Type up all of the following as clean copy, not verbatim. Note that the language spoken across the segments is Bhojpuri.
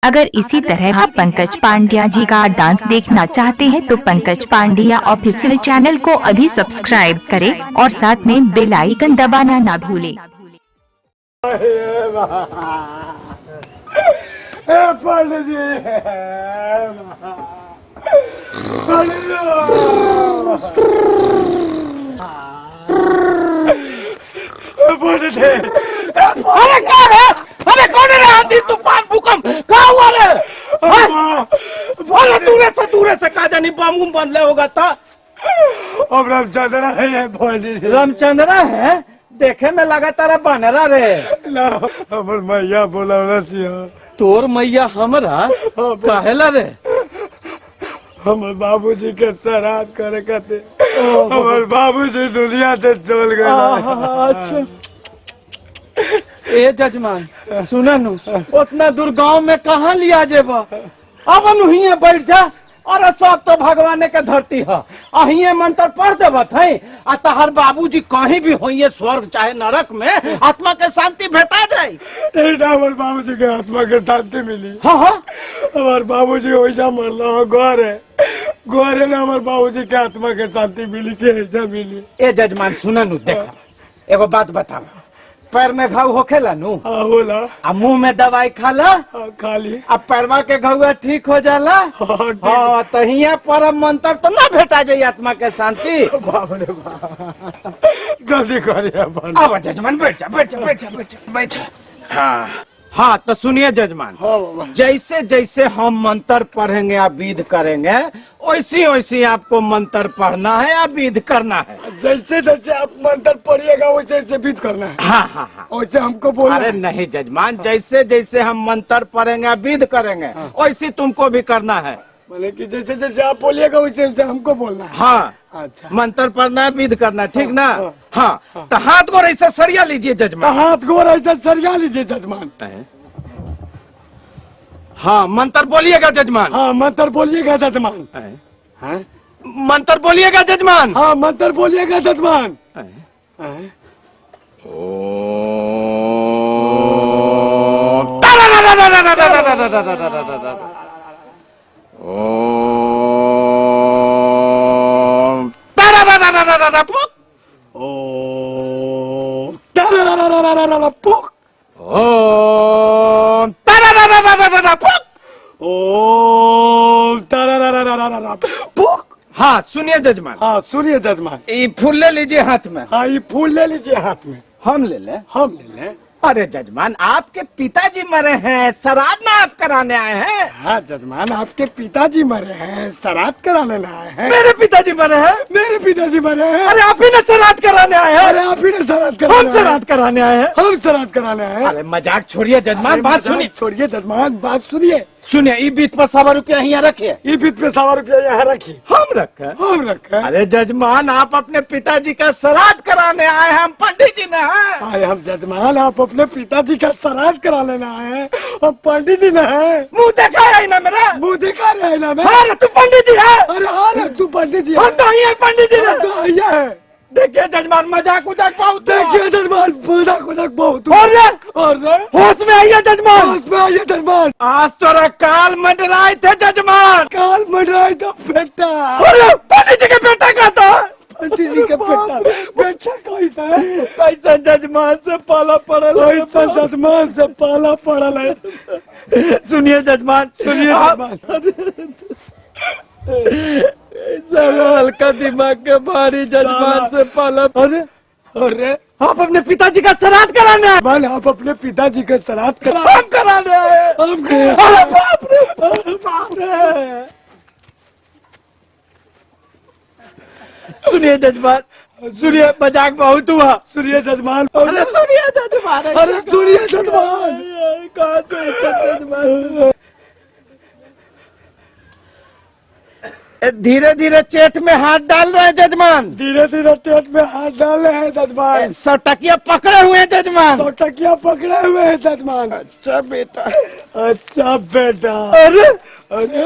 अगर इसी तरह आप पंकज पांड्या जी का डांस देखना चाहते हैं तो पंकज पांड्या ऑफिशियल चैनल को अभी सब्सक्राइब करें और साथ में बेल आइकन दबाना ना भूलें। अरे कौन है? अरे कौन है? आंधी तूफान भूकंप क्या हुआ रे? बोलो दूर से कहा जानी बम बदले होगा था। अब रामचंद्रा है रामचंद्रा है देखे में लगा तारा बनरा रे ना हमर मैया बोला तोर मैया हमरा कहेला रे हमर बाबूजी के श्राद्ध करे कहते हमर बाबूजी दुनिया से चल गए। अच्छा ए जजमान सुना नु उतना दूर गांव में कहाँ लिया जेबा अब नुहिए बैठ जा और सब तो भगवान के धरती है अहिए मंत्र पढ़ देवत है आ तहर बाबूजी कहीं भी होइए स्वर्ग चाहे नरक में आत्मा के शांति भेटा जाए। हमर बाबूजी के आत्मा के शांति मिली। हाँ हमार बाबूजी वैसा मरला गोर है ना हमार बाबूजी के आत्मा के शांति मिली के ऐसा मिली। ए जजमान सुना नु देखा एगो बात बताओ पैर में घाव होखेला नु होला आ मुंह में दवाई खाला खाली अब पैरवा के घाव ठीक हो जाला। हाँ तो हिया परम मंत्र तो ना भेटा जाये आत्मा के शांति। बाप रे बाप जल्दी करिए अब जजमान बैठ। हाँ तो सुनिए जजमान जैसे जैसे हम मंत्र पढ़ेंगे या विध करेंगे वैसे वैसे आपको मंत्र पढ़ना है या विध करना है। जैसे जैसे आप मंत्र पढ़िएगा वैसे वैसे विध करना है। हाँ वैसे हमको बोलना अरे नहीं जजमान जैसे जैसे हम मंत्र पढ़ेंगे विध करेंगे वैसे तुमको भी करना है। मतलब कि जैसे जैसे आप बोलिएगा वैसे वैसे हमको बोलना है। हाँ अच्छा मंत्र पढ़ना है विध करना है ठीक ना। हाँ तो हाथ को ऐसा सरिया लीजिए जजमान। हाथ को ऐसा सरिया लीजिए जजमान। हाँ मंत्र बोलिएगा जजमान। हाँ मंत्र बोलिएगा जजमान। मंत्र बोलिएगा जजमान। हाँ मंत्र बोलिएगा जजमान। हाँ सुनिए जजमान। हाँ सुनिए जजमान। ये फूल ले लीजिए हाथ में। हाँ ये फूल ले लीजिए हाथ में। हम ले ले अरे जजमान आपके पिताजी मरे हैं श्राद्ध ना आप कराने आए हैं। हाँ जजमान आपके पिताजी मरे हैं श्राद्ध कराने आए हैं। मेरे पिताजी मरे हैं। मेरे पिताजी मरे हैं। अरे आप ही ने श्राद्ध कराने आए हैं। अरे आप ही ने श्राद्ध कराने हम श्राद्ध कराने आए हैं। हम श्राद्ध कराने आए हैं। अरे मजाक छोड़िए जजमान बात सुनिए। छोड़िए जजमान बात सुनिए। सुनिए ई बीत पर 100 रुपया यहाँ रखिए। ई बीत पे 100 रुपया यहाँ रखिए। हम रखे। अरे जजमान आप अपने पिताजी का श्राद्ध कराने आए हैं हम पंडित जी ने हैं। अरे हम जजमान आप अपने पिताजी का श्राद्ध करा लेना है हम पंडित जी ने हैं। मुँह देखा है ना मेरा मुँह देखा रहे ना मैं। अरे तू पंडित जी है। अरे हाँ तू पंडित जी हम तो ही पंडित जी है। देखिए जजमान मजाक बहुत। देखिए जजमान मजाक बहुत। और होश में आइए जजमान। होश में आइए जजमान। आज तोरा काल मंडराए थे जजमान। काल मंडराए था बेटा। अरे पंडित जी के बेटा का था। पंडित जी के बेटा कोई था। कैसा जजमान से पाला पड़ल है। कैसा जजमान से पाला पड़ल है। सुनिए जजमान सुनिए हल्का दिमाग के भारी जजमान से पाला। अरे आप अपने पिताजी का श्राद्ध कराने आए। बल आप अपने पिताजी का श्राद्ध हम कराने आए। अरे बाप रे। सुनिए जजमान सुनिए मजाक बहुत हुआ। सुनिए जजमान। अरे सुनिए जजमान। अरे सुनिए जजमान। कहाँ से जजमान। धीरे धीरे चेट में हाथ डाल रहे हैं जजमान। धीरे धीरे चेट में हाथ डाल रहे हैं जजमान। 100 टकिया पकड़े हुए हैं जजमान। 100 टकिया पकड़े हुए हैं जजमान। अच्छा बेटा। अच्छा बेटा। अरे अरे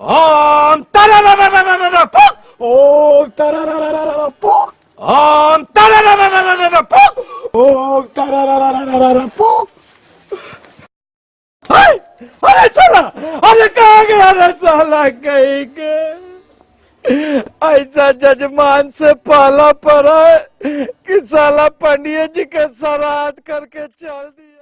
ओम तरररररररर फुक। ओम तररररररर फुक। ओम तरररररररर फुक। ओम तररररररर फुक। हाय! अरे चला, अरे कहाँ गया रे साला कहीं के। ऐसा जजमान से पाला पड़ा है कि साला पंडित जी के श्राद्ध करके चल दिया।